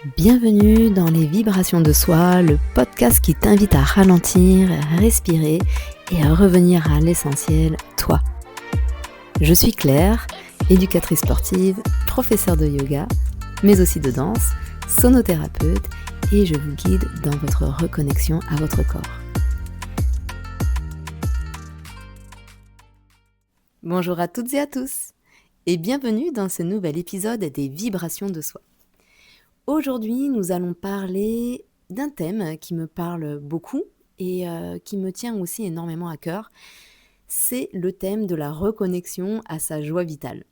Bienvenue dans les vibrations de soi, le podcast qui t'invite à ralentir, à respirer et à revenir à l'essentiel, toi. Je suis Claire, éducatrice sportive, professeure de yoga, mais aussi de danse, sonothérapeute et je vous guide dans votre reconnexion à votre corps. Bonjour à toutes et à tous et bienvenue dans ce nouvel épisode des vibrations de soi. Aujourd'hui, nous allons parler d'un thème qui me parle beaucoup et qui me tient aussi énormément à cœur. C'est le thème de la reconnexion à sa joie vitale.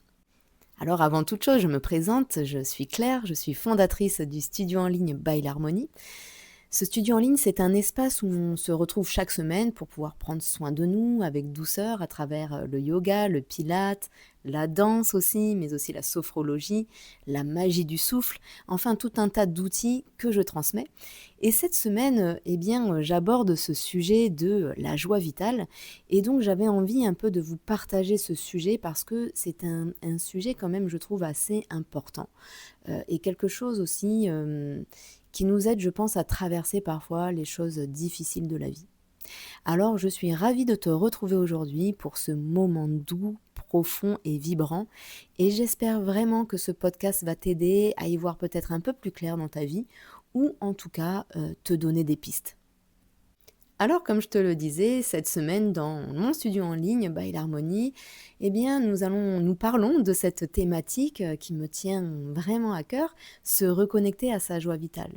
Alors avant toute chose, je me présente, je suis Claire, je suis fondatrice du studio en ligne By l'Harmonie. Ce studio en ligne, c'est un espace où on se retrouve chaque semaine pour pouvoir prendre soin de nous avec douceur à travers le yoga, le pilate, la danse aussi, mais aussi la sophrologie, la magie du souffle, enfin tout un tas d'outils que je transmets. Et cette semaine, j'aborde ce sujet de la joie vitale. Et donc j'avais envie un peu de vous partager ce sujet parce que c'est un sujet quand même, je trouve, assez important. Et quelque chose aussi qui nous aide, je pense, à traverser parfois les choses difficiles de la vie. Alors, je suis ravie de te retrouver aujourd'hui pour ce moment doux, profond et vibrant. Et j'espère vraiment que ce podcast va t'aider à y voir peut-être un peu plus clair dans ta vie ou en tout cas te donner des pistes. Alors, comme je te le disais, cette semaine dans mon studio en ligne, By l'Harmonie, nous parlons de cette thématique qui me tient vraiment à cœur, se reconnecter à sa joie vitale.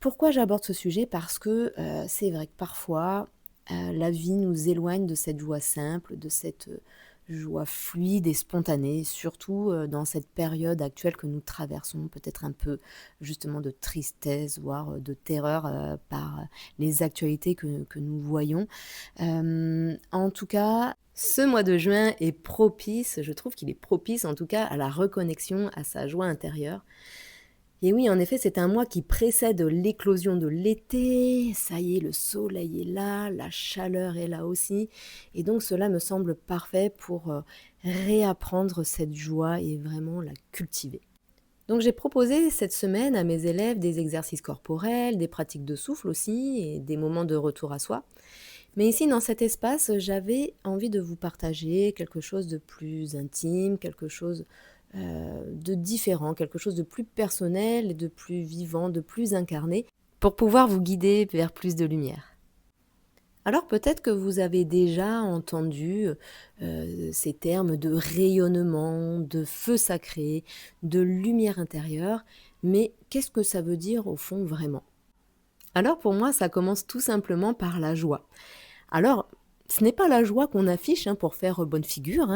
Pourquoi j'aborde ce sujet ? Parce que c'est vrai que parfois, la vie nous éloigne de cette joie simple, de cette joie fluide et spontanée, surtout dans cette période actuelle que nous traversons, peut-être un peu justement de tristesse, voire de terreur par les actualités que nous voyons. En tout cas, ce mois de juin est propice, je trouve qu'il est propice en tout cas à la reconnexion à sa joie intérieure. Et oui, en effet, c'est un mois qui précède l'éclosion de l'été. Ça y est, le soleil est là, la chaleur est là aussi. Et donc, cela me semble parfait pour réapprendre cette joie et vraiment la cultiver. Donc, j'ai proposé cette semaine à mes élèves des exercices corporels, des pratiques de souffle aussi et des moments de retour à soi. Mais ici, dans cet espace, j'avais envie de vous partager quelque chose de plus intime, quelque chose de différent, quelque chose de plus personnel, de plus vivant, de plus incarné, pour pouvoir vous guider vers plus de lumière. Alors peut-être que vous avez déjà entendu ces termes de rayonnement, de feu sacré, de lumière intérieure, mais qu'est-ce que ça veut dire au fond vraiment ? Alors pour moi, ça commence tout simplement par la joie. Alors, ce n'est pas la joie qu'on affiche pour faire bonne figure.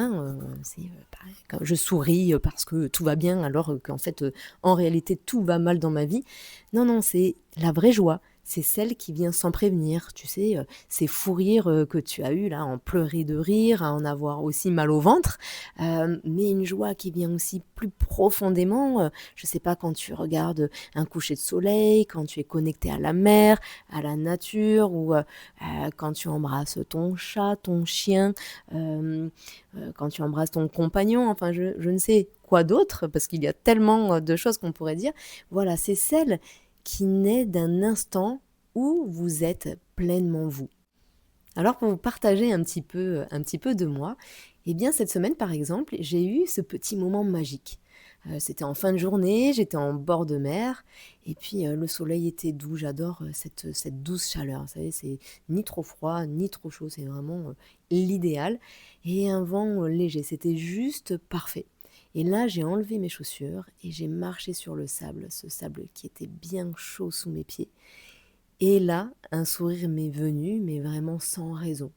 C'est pareil, quand je souris parce que tout va bien, alors qu'en fait, en réalité, tout va mal dans ma vie. Non, non, c'est la vraie joie. C'est celle qui vient sans prévenir, tu sais, ces fous rires que tu as eu là, en pleurer de rire, à en avoir aussi mal au ventre, mais une joie qui vient aussi plus profondément, je sais pas, quand tu regardes un coucher de soleil, quand tu es connecté à la mer, à la nature, ou quand tu embrasses ton chat, ton chien, quand tu embrasses ton compagnon, enfin je ne sais quoi d'autre, parce qu'il y a tellement de choses qu'on pourrait dire. Voilà, c'est celle qui naît d'un instant où vous êtes pleinement vous. Alors pour vous partager un petit peu de moi, eh bien cette semaine par exemple, j'ai eu ce petit moment magique. C'était en fin de journée, j'étais en bord de mer, et puis le soleil était doux. J'adore cette douce chaleur. Vous savez, c'est ni trop froid, ni trop chaud, c'est vraiment l'idéal. Et un vent léger, c'était juste parfait. Et là, j'ai enlevé mes chaussures et j'ai marché sur le sable, ce sable qui était bien chaud sous mes pieds. Et là, un sourire m'est venu, mais vraiment sans raison.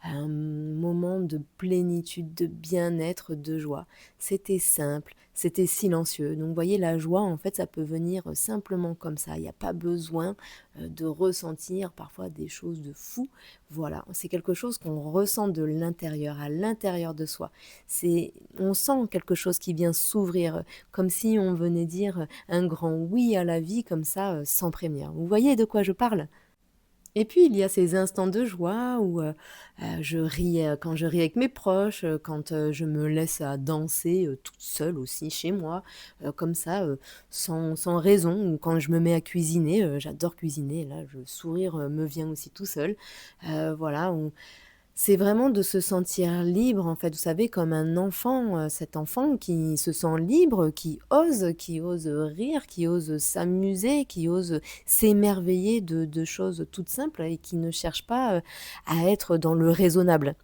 Un moment de plénitude, de bien-être, de joie. C'était simple, c'était silencieux. Donc vous voyez, la joie, en fait, ça peut venir simplement comme ça. Il n'y a pas besoin de ressentir parfois des choses de fou. Voilà, c'est quelque chose qu'on ressent de l'intérieur, à l'intérieur de soi. On sent quelque chose qui vient s'ouvrir, comme si on venait dire un grand oui à la vie, comme ça, sans prévenir. Vous voyez de quoi je parle ? Et puis il y a ces instants de joie où, je ris, quand je ris avec mes proches, quand, je me laisse à danser, toute seule aussi chez moi, comme ça, sans raison ou quand je me mets à cuisiner, j'adore cuisiner et là, le sourire, me vient aussi tout seul. Voilà, où c'est vraiment de se sentir libre, en fait, vous savez, comme un enfant, cet enfant qui se sent libre, qui ose rire, qui ose s'amuser, qui ose s'émerveiller de choses toutes simples et qui ne cherche pas, à être dans le raisonnable.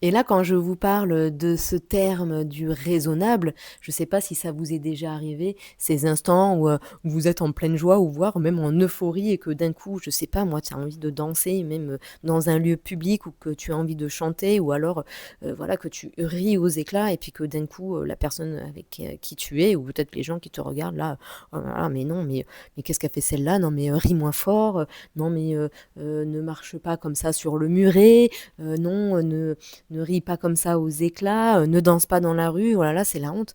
Et là, quand je vous parle de ce terme du raisonnable, je ne sais pas si ça vous est déjà arrivé, ces instants où, vous êtes en pleine joie ou voire même en euphorie et que d'un coup, je ne sais pas moi, tu as envie de danser même, dans un lieu public ou que tu as envie de chanter ou alors, voilà, que tu ris aux éclats et puis que d'un coup, la personne avec, qui tu es ou peut-être les gens qui te regardent là: «Oh là là, mais non, mais qu'est-ce qu'a fait celle-là? Non mais, ris moins fort, non mais, ne marche pas comme ça sur le muret, non, ne ris pas comme ça aux éclats, ne danse pas dans la rue, oh là là, c'est la honte.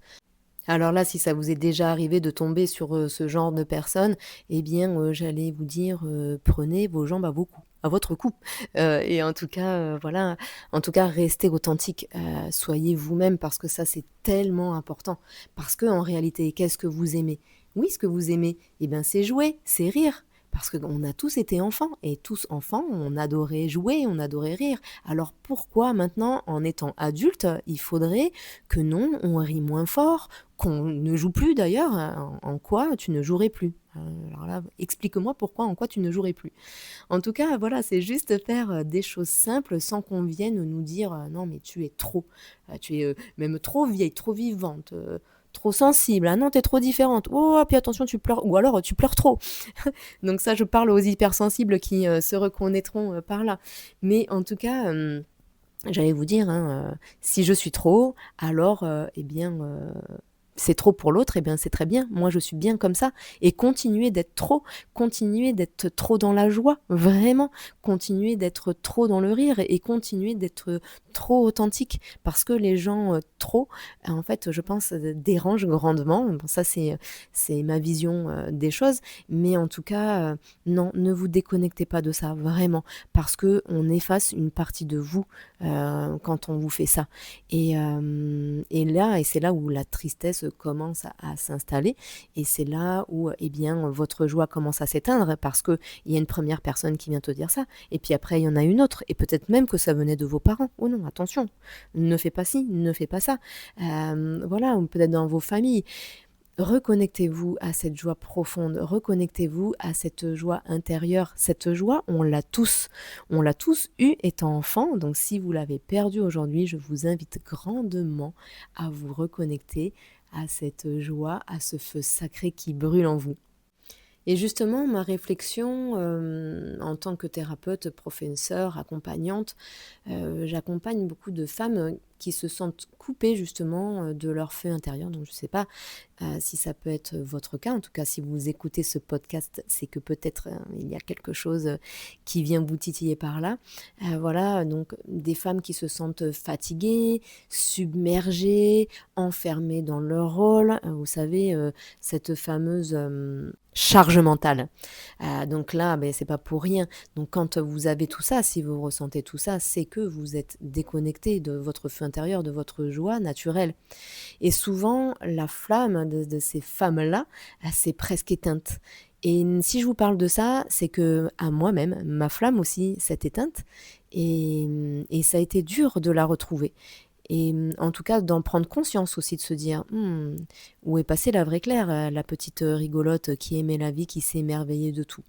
Alors là, si ça vous est déjà arrivé de tomber sur, ce genre de personnes, eh bien, j'allais vous dire, prenez vos jambes à votre cou. Et en tout cas, voilà, en tout cas, restez authentique, soyez vous-même parce que ça, c'est tellement important. Parce que en réalité, qu'est-ce que vous aimez? Oui, ce que vous aimez, eh ben, c'est jouer, c'est rire. Parce qu'on a tous été enfants et tous enfants, on adorait jouer, on adorait rire. Alors pourquoi maintenant, en étant adulte, il faudrait que non, on rit moins fort, qu'on ne joue plus d'ailleurs? En quoi tu ne jouerais plus? Alors là, explique-moi pourquoi, en quoi tu ne jouerais plus. En tout cas, voilà, c'est juste faire des choses simples sans qu'on vienne nous dire non, mais tu es trop, tu es même trop vieille, trop vivante. Trop sensible, ah non, t'es trop différente, oh, puis attention, tu pleures, ou alors tu pleures trop. Donc ça, je parle aux hypersensibles qui se reconnaîtront par là. Mais en tout cas, j'allais vous dire, hein, si je suis trop, alors, eh bien, c'est trop pour l'autre, eh bien c'est très bien. Moi, je suis bien comme ça. Et continuer d'être trop dans la joie, vraiment. Continuer d'être trop dans le rire et continuer d'être trop authentique. Parce que les gens trop, en fait, je pense, dérangent grandement. Bon, ça, c'est ma vision des choses. Mais en tout cas, non, ne vous déconnectez pas de ça, vraiment. Parce que on efface une partie de vous quand on vous fait ça. Et là, et c'est là où la tristesse commence à s'installer, et c'est là où, eh bien, votre joie commence à s'éteindre parce que il y a une première personne qui vient te dire ça, et puis après il y en a une autre, et peut-être même que ça venait de vos parents. Oh non, attention, ne fais pas ci, ne fais pas ça. Voilà, ou peut-être dans vos familles. Reconnectez-vous à cette joie profonde, reconnectez-vous à cette joie intérieure. Cette joie, on l'a tous eue étant enfant, donc si vous l'avez perdue aujourd'hui, je vous invite grandement à vous reconnecter à cette joie, à ce feu sacré qui brûle en vous. Et justement, ma réflexion, en tant que thérapeute, professeure, accompagnante, j'accompagne beaucoup de femmes, qui se sentent coupées justement, de leur feu intérieur. Donc je ne sais pas, si ça peut être votre cas. En tout cas, si vous écoutez ce podcast, c'est que peut-être, il y a quelque chose, qui vient vous titiller par là. Voilà, donc des femmes qui se sentent fatiguées, submergées, enfermées dans leur rôle. Vous savez, cette fameuse, charge mentale. Donc là, c'est pas pour rien. Donc quand vous avez tout ça, si vous ressentez tout ça, c'est que vous êtes déconnecté de votre feu intérieur, de votre joie naturelle. Et souvent, la flamme de ces femmes-là, c'est presque éteinte. Et si je vous parle de ça, c'est que à moi-même, ma flamme aussi s'est éteinte et ça a été dur de la retrouver. Et en tout cas, d'en prendre conscience aussi, de se dire où est passée la vraie Claire, la petite rigolote qui aimait la vie, qui s'est émerveillée de tout.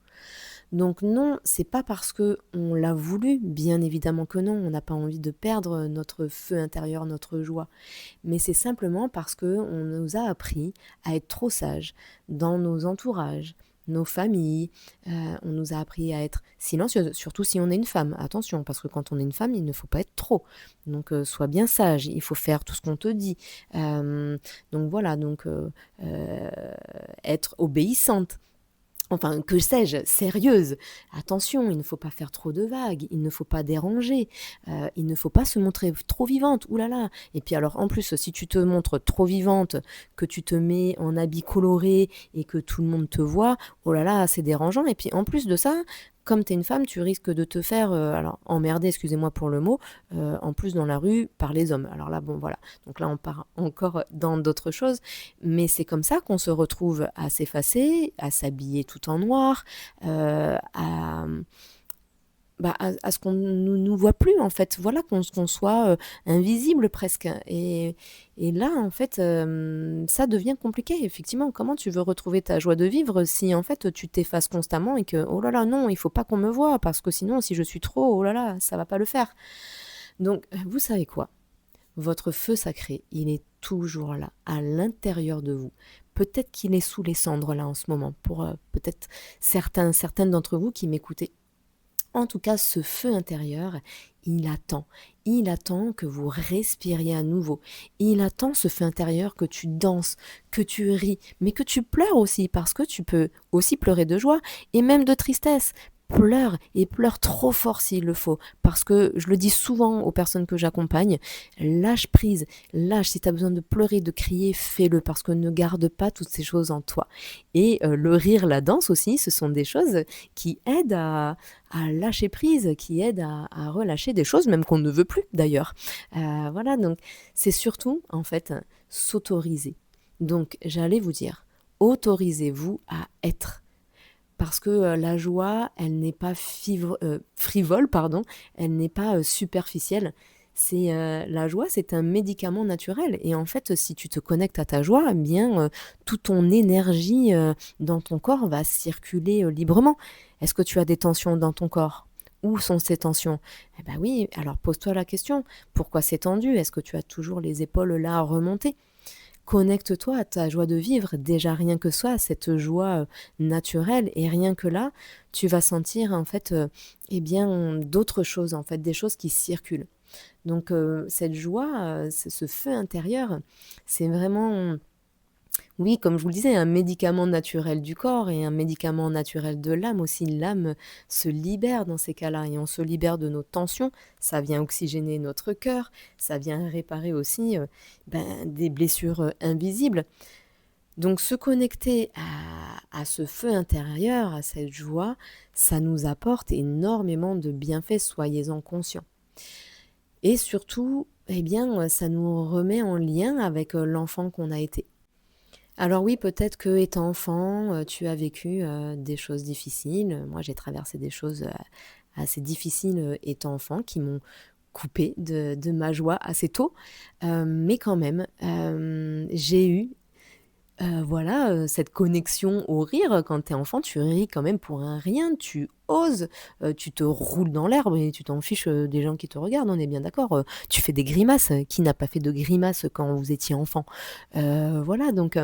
Donc non, c'est pas parce que on l'a voulu, bien évidemment que non, on n'a pas envie de perdre notre feu intérieur, notre joie. Mais c'est simplement parce que on nous a appris à être trop sages dans nos entourages, nos familles. On nous a appris à être silencieuses, surtout si on est une femme. Attention, parce que quand on est une femme, il ne faut pas être trop. Donc sois bien sage, il faut faire tout ce qu'on te dit. Donc voilà, être obéissante. Enfin, que sais-je, sérieuse. Attention, il ne faut pas faire trop de vagues, il ne faut pas déranger, il ne faut pas se montrer trop vivante, ouh là là. Et puis alors, en plus, si tu te montres trop vivante, que tu te mets en habit coloré et que tout le monde te voit, oh là là, c'est dérangeant. Et puis en plus de ça, comme tu es une femme, tu risques de te faire, alors emmerder, excusez-moi pour le mot, en plus dans la rue par les hommes. Alors là, bon voilà, donc là on part encore dans d'autres choses, mais c'est comme ça qu'on se retrouve à s'effacer, à s'habiller tout en noir, à ce qu'on ne nous voit plus en fait, voilà, qu'on soit invisible presque. Et là, en fait, ça devient compliqué, effectivement. Comment tu veux retrouver ta joie de vivre si en fait tu t'effaces constamment et que, oh là là, non, il faut pas qu'on me voie, parce que sinon, si je suis trop, oh là là, ça va pas le faire. Donc, vous savez quoi? Votre feu sacré, il est toujours là, à l'intérieur de vous. Peut-être qu'il est sous les cendres là en ce moment, pour peut-être certaines d'entre vous qui m'écoutez. En tout cas, ce feu intérieur, il attend. Il attend que vous respiriez à nouveau. Il attend ce feu intérieur que tu danses, que tu ris, mais que tu pleures aussi, parce que tu peux aussi pleurer de joie et même de tristesse. Pleure et pleure trop fort s'il le faut, parce que je le dis souvent aux personnes que j'accompagne, lâche prise, lâche, si tu as besoin de pleurer, de crier, fais-le, parce que ne garde pas toutes ces choses en toi. Et le rire, la danse aussi, ce sont des choses qui aident à lâcher prise, qui aident à relâcher des choses, même qu'on ne veut plus d'ailleurs. Voilà, donc c'est surtout en fait s'autoriser. Donc j'allais vous dire, autorisez-vous à être. Parce que la joie, elle n'est pas frivole, pardon, elle n'est pas superficielle. La joie, c'est un médicament naturel. Et en fait, si tu te connectes à ta joie, eh bien, toute ton énergie dans ton corps va circuler librement. Est-ce que tu as des tensions dans ton corps? Où sont ces tensions? Eh bien oui, alors pose-toi la question. Pourquoi c'est tendu? Est-ce que tu as toujours les épaules là à remonter? Connecte-toi à ta joie de vivre, déjà rien que ça, cette joie naturelle, et rien que là, tu vas sentir en fait, eh bien, d'autres choses, en fait, des choses qui circulent. Donc cette joie, ce feu intérieur, c'est vraiment, oui, comme je vous le disais, un médicament naturel du corps et un médicament naturel de l'âme aussi. L'âme se libère dans ces cas-là et on se libère de nos tensions. Ça vient oxygéner notre cœur, ça vient réparer aussi des blessures invisibles. Donc se connecter à ce feu intérieur, à cette joie, ça nous apporte énormément de bienfaits, soyez-en conscients. Et surtout, eh bien, ça nous remet en lien avec l'enfant qu'on a été. Alors oui, peut-être que étant enfant, tu as vécu, des choses difficiles. Moi, j'ai traversé des choses, assez difficiles, étant enfant, qui m'ont coupée de ma joie assez tôt. Mais quand même, j'ai eu voilà, cette connexion au rire. Quand tu es enfant, tu ris quand même pour un rien, tu oses, tu te roules dans l'herbe et tu t'en fiches, des gens qui te regardent, on est bien d'accord, tu fais des grimaces, qui n'a pas fait de grimaces quand vous étiez enfant? Voilà, donc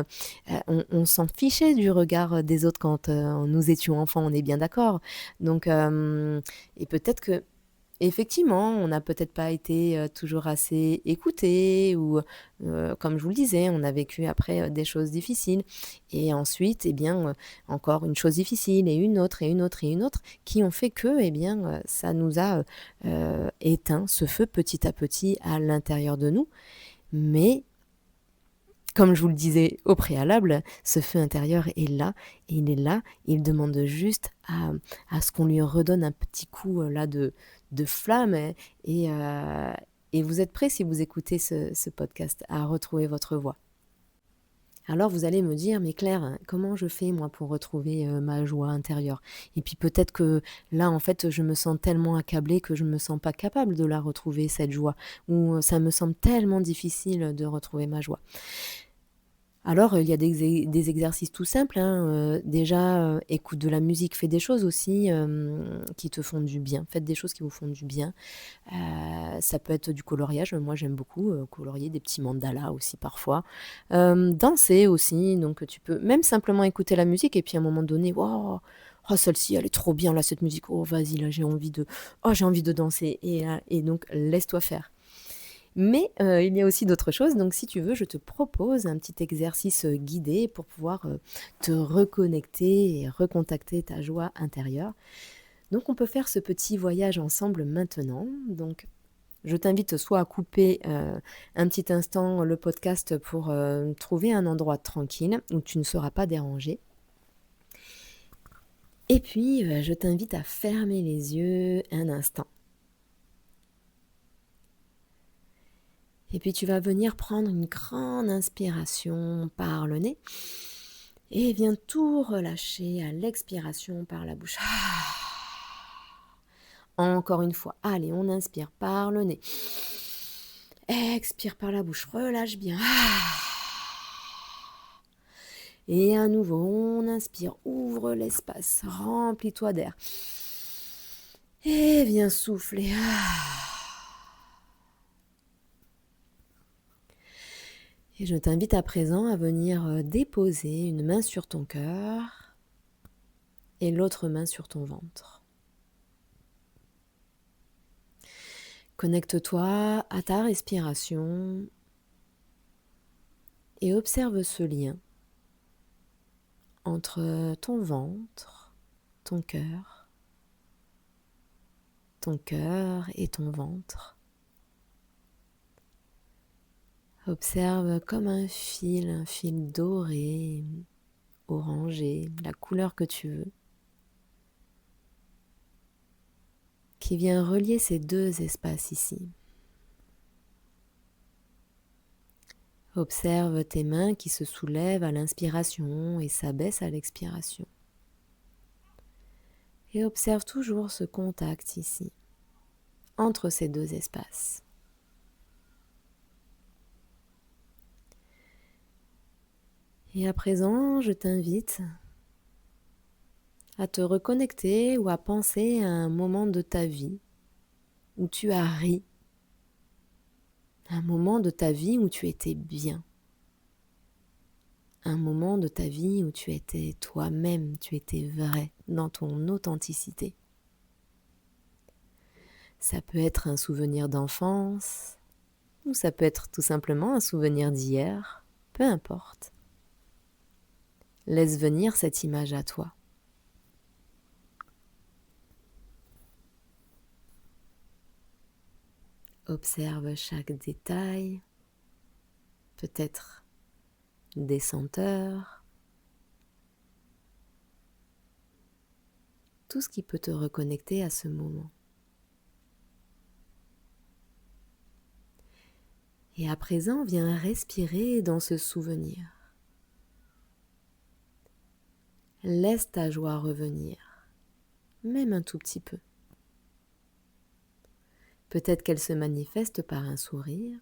on s'en fichait du regard des autres quand, nous étions enfants, on est bien d'accord? Donc et peut-être que effectivement, on n'a peut-être pas été, toujours assez écoutés, ou, comme je vous le disais, on a vécu après, des choses difficiles, et ensuite, eh bien, encore une chose difficile et une autre et une autre et une autre, qui ont fait que, eh bien, ça nous a, éteint ce feu petit à petit à l'intérieur de nous. Mais comme je vous le disais au préalable, ce feu intérieur est là, et il est là, il demande juste à ce qu'on lui redonne un petit coup là de flamme, et vous êtes prêts, si vous écoutez ce podcast, à retrouver votre voix. Alors vous allez me dire, mais Claire, comment je fais moi pour retrouver ma joie intérieure? Et puis peut-être que là, en fait, je me sens tellement accablée que je ne me sens pas capable de la retrouver, cette joie, ou ça me semble tellement difficile de retrouver ma joie. Alors, il y a des exercices tout simples, hein, déjà, écoute de la musique, fais des choses aussi, qui te font du bien. Faites des choses qui vous font du bien. Ça peut être du coloriage, moi j'aime beaucoup, colorier des petits mandalas aussi parfois. Danser aussi, donc tu peux même simplement écouter la musique et puis à un moment donné: «Waouh! Oh celle-ci elle est trop bien là, cette musique. Oh vas-y là j'ai envie de danser», et donc laisse-toi faire. Mais il y a aussi d'autres choses, donc si tu veux, je te propose un petit exercice guidé pour pouvoir te reconnecter et recontacter ta joie intérieure. Donc on peut faire ce petit voyage ensemble maintenant. Donc je t'invite soit à couper un petit instant le podcast pour trouver un endroit tranquille où tu ne seras pas dérangé. Et puis, je t'invite à fermer les yeux un instant. Et puis tu vas venir prendre une grande inspiration par le nez et viens tout relâcher à l'expiration par la bouche. Encore une fois, allez, on inspire par le nez. Expire par la bouche, relâche bien. Et à nouveau, on inspire, ouvre l'espace, remplis-toi d'air. Et viens souffler. Et je t'invite à présent à venir déposer une main sur ton cœur et l'autre main sur ton ventre. Connecte-toi à ta respiration et observe ce lien entre ton ventre, ton cœur et ton ventre. Observe comme un fil doré, orangé, la couleur que tu veux, qui vient relier ces deux espaces ici. Observe tes mains qui se soulèvent à l'inspiration et s'abaissent à l'expiration. Et observe toujours ce contact ici, entre ces deux espaces. Et à présent, je t'invite à te reconnecter ou à penser à un moment de ta vie où tu as ri, un moment de ta vie où tu étais bien, un moment de ta vie où tu étais toi-même, tu étais vrai dans ton authenticité. Ça peut être un souvenir d'enfance ou ça peut être tout simplement un souvenir d'hier, peu importe. Laisse venir cette image à toi. Observe chaque détail, peut-être des senteurs, tout ce qui peut te reconnecter à ce moment. Et à présent, viens respirer dans ce souvenir. Laisse ta joie revenir, même un tout petit peu. Peut-être qu'elle se manifeste par un sourire,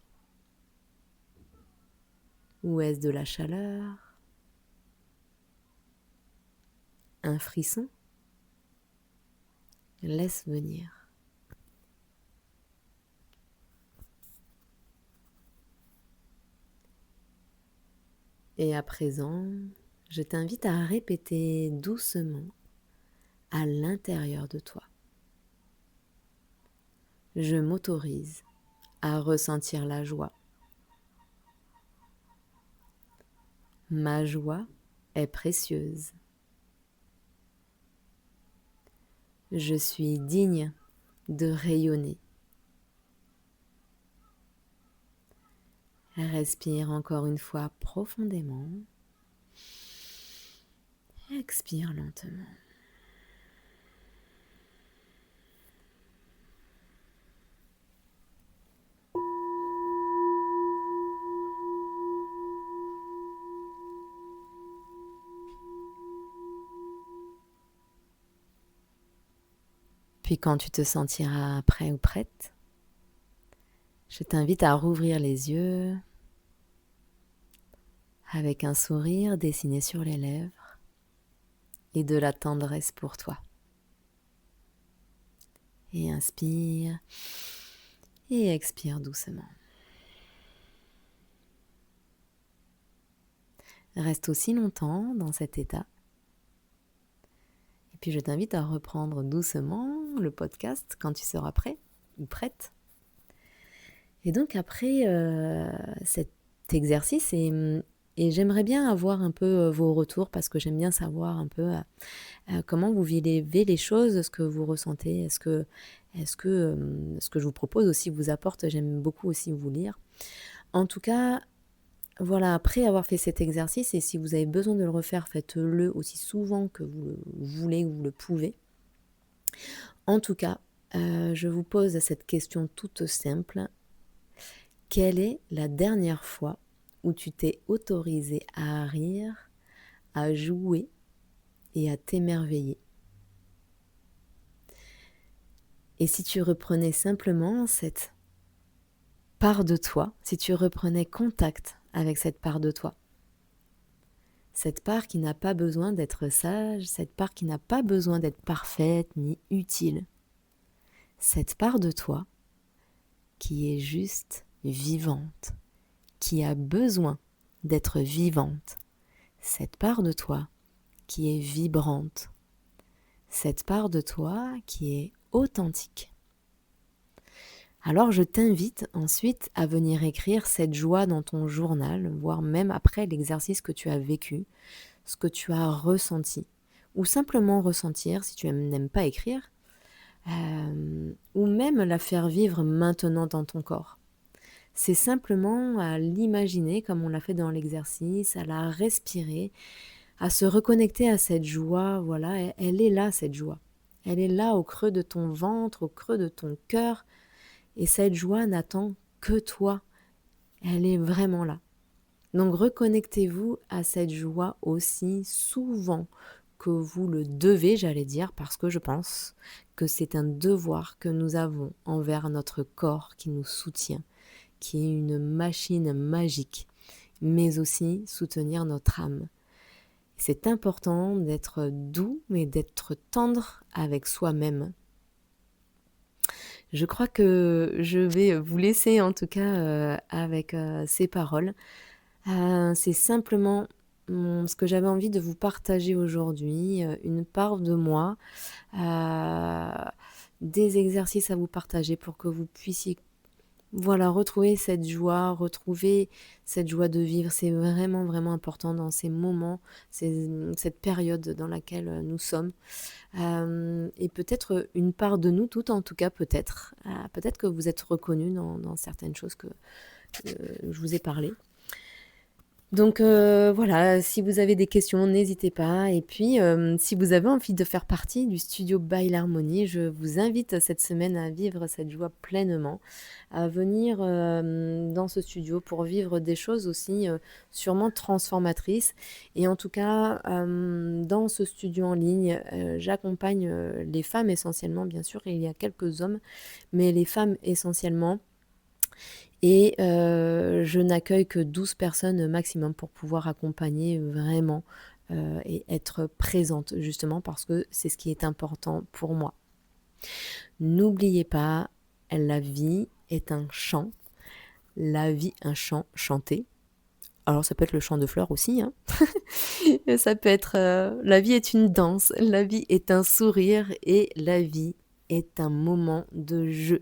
ou est-ce de la chaleur, un frisson? Laisse venir. Et à présent, je t'invite à répéter doucement à l'intérieur de toi. Je m'autorise à ressentir la joie. Ma joie est précieuse. Je suis digne de rayonner. Respire encore une fois profondément. Expire lentement. Puis quand tu te sentiras prêt ou prête, je t'invite à rouvrir les yeux avec un sourire dessiné sur les lèvres et de la tendresse pour toi. Et inspire et expire doucement. Reste aussi longtemps dans cet état. Et puis je t'invite à reprendre doucement le podcast quand tu seras prêt ou prête. Et donc après cet exercice, et j'aimerais bien avoir un peu vos retours parce que j'aime bien savoir un peu comment vous vivez les choses, ce que vous ressentez, est-ce que ce que je vous propose aussi vous apporte, j'aime beaucoup aussi vous lire. En tout cas, Voilà, après avoir fait cet exercice et si vous avez besoin de le refaire, faites-le aussi souvent que vous le voulez ou vous le pouvez. En tout cas, je vous pose cette question toute simple. Quelle est la dernière fois où tu t'es autorisé à rire, à jouer et à t'émerveiller? Et si tu reprenais simplement cette part de toi, si tu reprenais contact avec cette part de toi, cette part qui n'a pas besoin d'être sage, cette part qui n'a pas besoin d'être parfaite ni utile, cette part de toi qui est juste vivante, qui a besoin d'être vivante, cette part de toi qui est vibrante, cette part de toi qui est authentique. Alors je t'invite ensuite à venir écrire cette joie dans ton journal, voire même après l'exercice que tu as vécu, ce que tu as ressenti, ou simplement ressentir si tu n'aimes pas écrire, ou même la faire vivre maintenant dans ton corps. C'est simplement à l'imaginer comme on l'a fait dans l'exercice, à la respirer, à se reconnecter à cette joie, voilà, elle est là cette joie. Elle est là au creux de ton ventre, au creux de ton cœur, et cette joie n'attend que toi. Elle est vraiment là. Donc reconnectez-vous à cette joie aussi souvent que vous le devez, j'allais dire, parce que je pense que c'est un devoir que nous avons envers notre corps qui nous soutient, qui est une machine magique, mais aussi soutenir notre âme. C'est important d'être doux, mais d'être tendre avec soi-même. Je crois que je vais vous laisser en tout cas avec ces paroles. C'est simplement ce que j'avais envie de vous partager aujourd'hui, une part de moi, des exercices à vous partager pour que vous puissiez voilà, retrouver cette joie de vivre. C'est vraiment, vraiment important dans ces moments, cette période dans laquelle nous sommes. Et peut-être une part de nous toutes, en tout cas peut-être que vous êtes reconnus dans certaines choses que je vous ai parlé. Donc voilà, si vous avez des questions, n'hésitez pas. Et puis, si vous avez envie de faire partie du studio By l'Harmonie, je vous invite cette semaine à vivre cette joie pleinement, à venir dans ce studio pour vivre des choses aussi sûrement transformatrices. Et en tout cas, dans ce studio en ligne, j'accompagne les femmes essentiellement, bien sûr, il y a quelques hommes, mais les femmes essentiellement. Et je n'accueille que 12 personnes maximum pour pouvoir accompagner vraiment et être présente justement parce que c'est ce qui est important pour moi. N'oubliez pas, la vie est un chant. La vie, un chant chanté. Alors ça peut être le chant de fleurs aussi, hein. Ça peut être la vie est une danse, la vie est un sourire et la vie est un moment de jeu.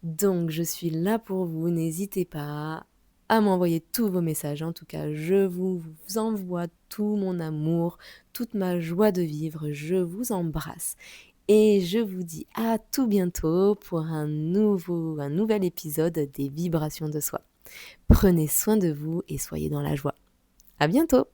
Donc je suis là pour vous, n'hésitez pas à m'envoyer tous vos messages. En tout cas, je vous envoie tout mon amour, toute ma joie de vivre. Je vous embrasse et je vous dis à tout bientôt pour un nouvel épisode des vibrations de soi. Prenez soin de vous et soyez dans la joie. À bientôt!